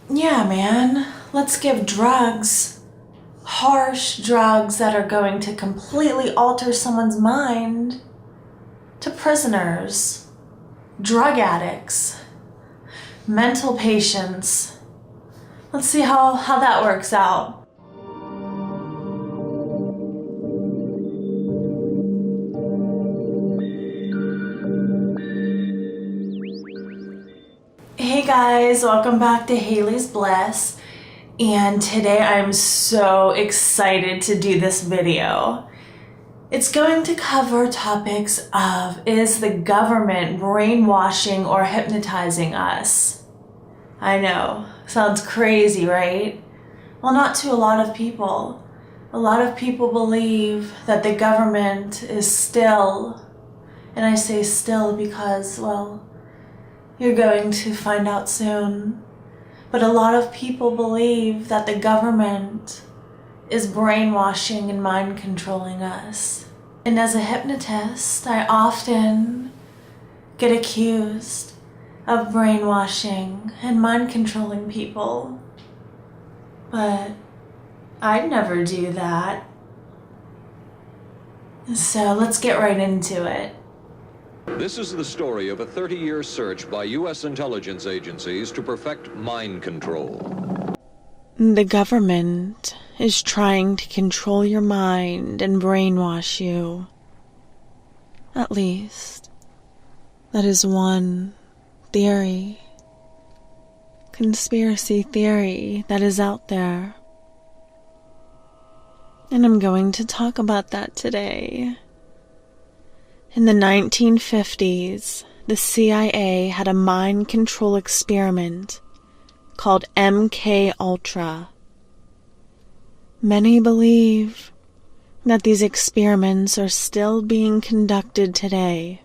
Yeah, man, let's give drugs, harsh drugs that are going to completely alter someone's mind, to prisoners, drug addicts, mental patients. Let's see how that works out. Hey guys, welcome back to Haley's Bless, and today I'm so excited to do this video. It's going to cover topics of, is the government brainwashing or hypnotizing us? I know, sounds crazy, right? Well, not to a lot of people. A lot of people believe that the government is still, and I say still because, well, you're going to find out soon. But a lot of people believe that the government is brainwashing and mind controlling us. And as a hypnotist, I often get accused of brainwashing and mind controlling people. But I'd never do that. So let's get right into it. This is the story of a 30-year search by U.S. intelligence agencies to perfect mind control. The government is trying to control your mind and brainwash you. At least, that is one theory, conspiracy theory that is out there. And I'm going to talk about that today. In the 1950s, the CIA had a mind control experiment called MK Ultra. Many believe that these experiments are still being conducted today.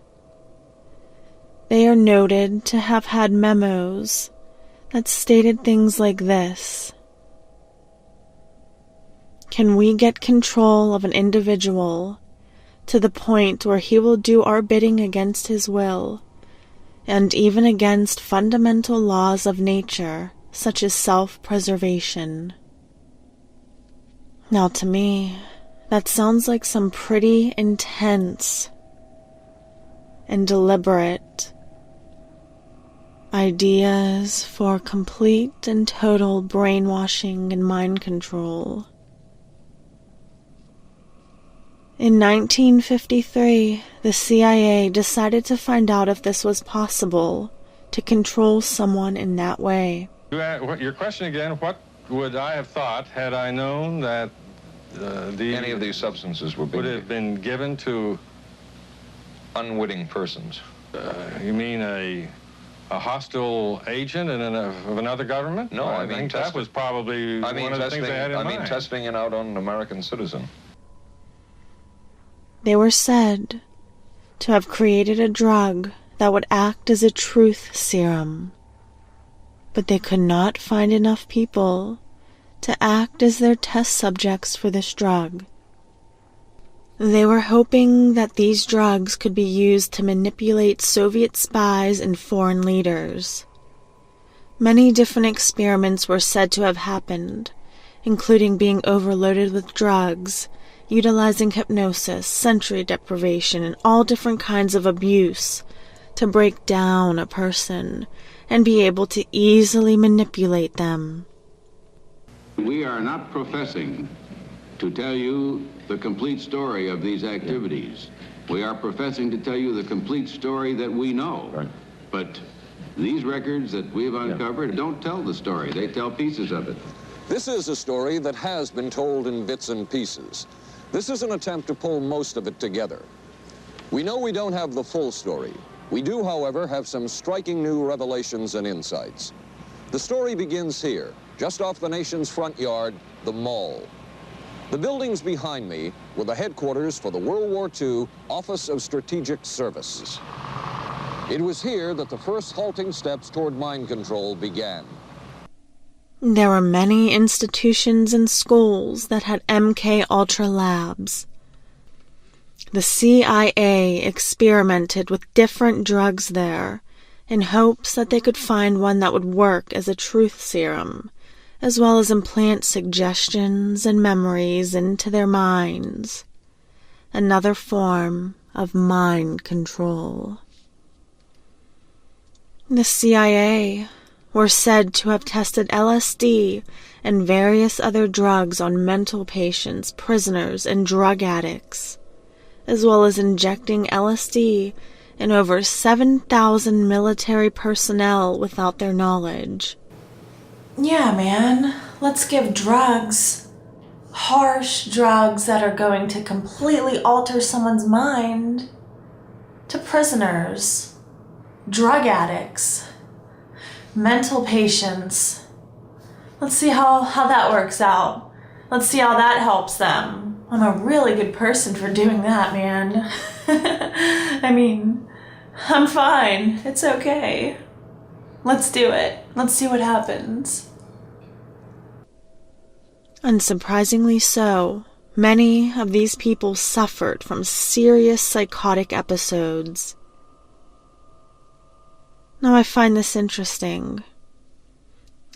They are noted to have had memos that stated things like this: can we get control of an individual to the point where he will do our bidding against his will, and even against fundamental laws of nature, such as self-preservation? Now, to me, that sounds like some pretty intense and deliberate ideas for complete and total brainwashing and mind control. In 1953, the CIA decided to find out if this was possible to control someone in that way. Your question again, what would I have thought had I known that Any of these substances would have been given to unwitting persons. You mean a hostile agent of another government? No, I mean think that was probably one of the things they had in mind. I mean testing it out on an American citizen. They were said to have created a drug that would act as a truth serum, but they could not find enough people to act as their test subjects for this drug. They were hoping that these drugs could be used to manipulate Soviet spies and foreign leaders. Many different experiments were said to have happened, including being overloaded with drugs, utilizing hypnosis, sensory deprivation, and all different kinds of abuse to break down a person and be able to easily manipulate them. We are not professing to tell you the complete story of these activities. We are professing to tell you the complete story that we know. Right. But these records that we've uncovered don't tell the story. They tell pieces of it. This is a story that has been told in bits and pieces. This is an attempt to pull most of it together. We know we don't have the full story. We do, however, have some striking new revelations and insights. The story begins here, just off the nation's front yard, the Mall. The buildings behind me were the headquarters for the World War II Office of Strategic Services. It was here that the first halting steps toward mind control began. There were many institutions and schools that had MK Ultra labs. The CIA experimented with different drugs there in hopes that they could find one that would work as a truth serum, as well as implant suggestions and memories into their minds. Another form of mind control. The CIA were said to have tested LSD and various other drugs on mental patients, prisoners, and drug addicts, as well as injecting LSD in over 7,000 military personnel without their knowledge. Yeah, man, let's give drugs, harsh drugs that are going to completely alter someone's mind, to prisoners, drug addicts, mental patients. Let's see how that works out. Let's see how that helps them. I'm a really good person for doing that, man. I mean, I'm fine. It's okay. Let's do it. Let's see what happens. Unsurprisingly so, many of these people suffered from serious psychotic episodes. Now I find this interesting.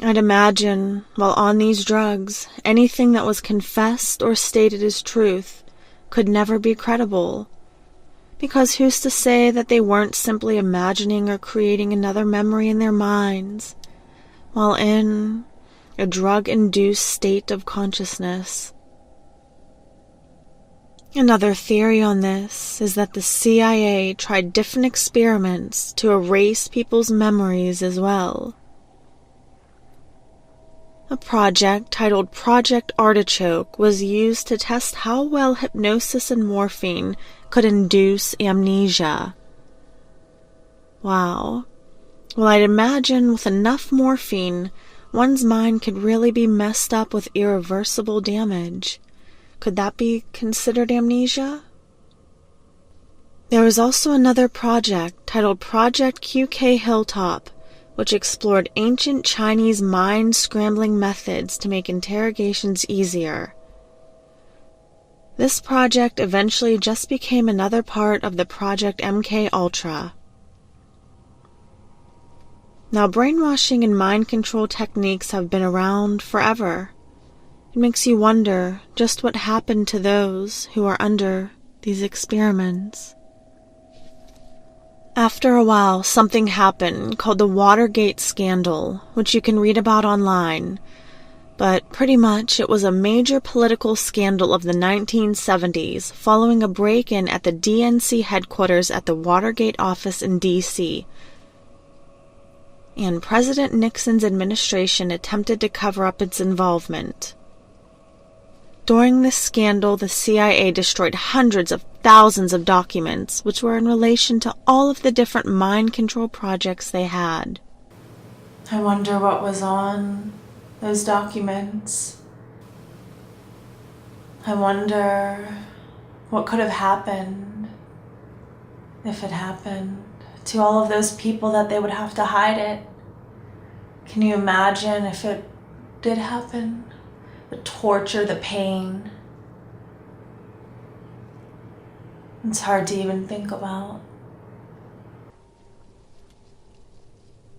I'd imagine, while on these drugs, anything that was confessed or stated as truth could never be credible. Because who's to say that they weren't simply imagining or creating another memory in their minds, while in a drug-induced state of consciousness? Another theory on this is that the CIA tried different experiments to erase people's memories as well. A project titled Project Artichoke was used to test how well hypnosis and morphine could induce amnesia. Wow. Well, I'd imagine with enough morphine, one's mind could really be messed up with irreversible damage. Could that be considered amnesia? There was also another project titled Project QK Hilltop, which explored ancient Chinese mind-scrambling methods to make interrogations easier. This project eventually just became another part of the Project MK Ultra. Now, brainwashing and mind control techniques have been around forever. It makes you wonder just what happened to those who are under these experiments. After a while, something happened called the Watergate scandal, which you can read about online. But pretty much it was a major political scandal of the 1970s following a break-in at the DNC headquarters at the Watergate office in D.C. And President Nixon's administration attempted to cover up its involvement. During this scandal, the CIA destroyed hundreds of thousands of documents, which were in relation to all of the different mind control projects they had. I wonder what was on those documents. I wonder what could have happened, if it happened, to all of those people that they would have to hide it. Can you imagine if it did happen? The torture, the pain. It's hard to even think about.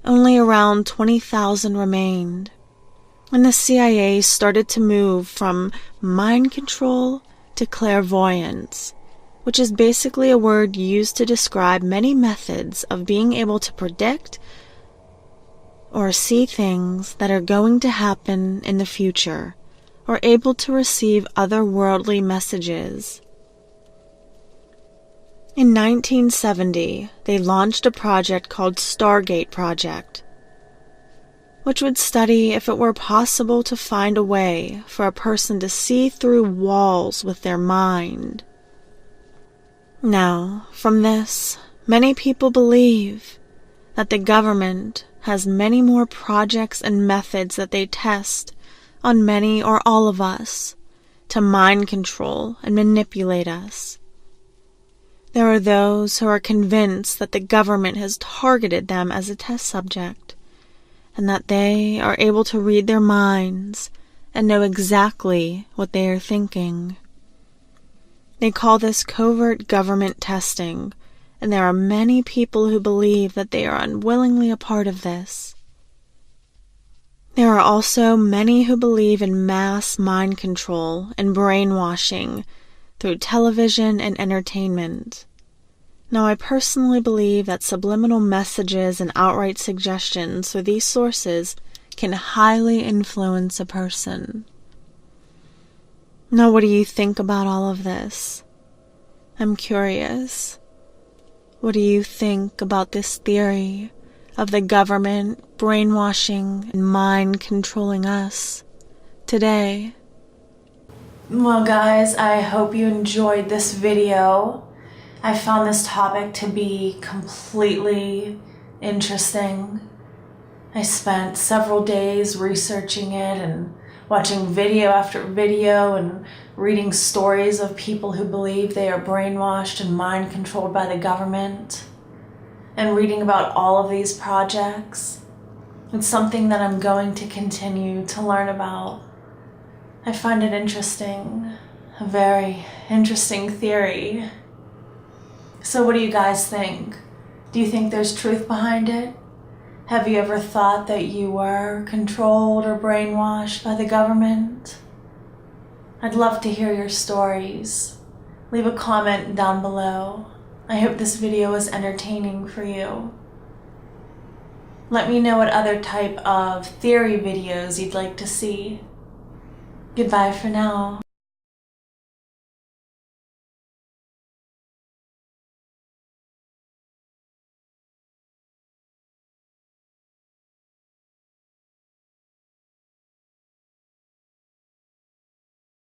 Only around 20,000 remained, and the CIA started to move from mind control to clairvoyance, which is basically a word used to describe many methods of being able to predict or see things that are going to happen in the future, or able to receive otherworldly messages. In 1970, they launched a project called Stargate Project, which would study if it were possible to find a way for a person to see through walls with their mind. Now, from this, many people believe that the government has many more projects and methods that they test on many or all of us to mind control and manipulate us. There are those who are convinced that the government has targeted them as a test subject, and that they are able to read their minds and know exactly what they are thinking. They call this covert government testing, and there are many people who believe that they are unwillingly a part of this. There are also many who believe in mass mind control and brainwashing through television and entertainment. Now, I personally believe that subliminal messages and outright suggestions through these sources can highly influence a person. Now, what do you think about all of this? I'm curious. What do you think about this theory of the government brainwashing and mind controlling us today? Well, guys, I hope you enjoyed this video. I found this topic to be completely interesting. I spent several days researching it and watching video after video and reading stories of people who believe they are brainwashed and mind controlled by the government, and reading about all of these projects. It's something that I'm going to continue to learn about. I find it interesting, a very interesting theory. So what do you guys think? Do you think there's truth behind it? Have you ever thought that you were controlled or brainwashed by the government? I'd love to hear your stories. Leave a comment down below. I hope this video was entertaining for you. Let me know what other type of theory videos you'd like to see. Goodbye for now.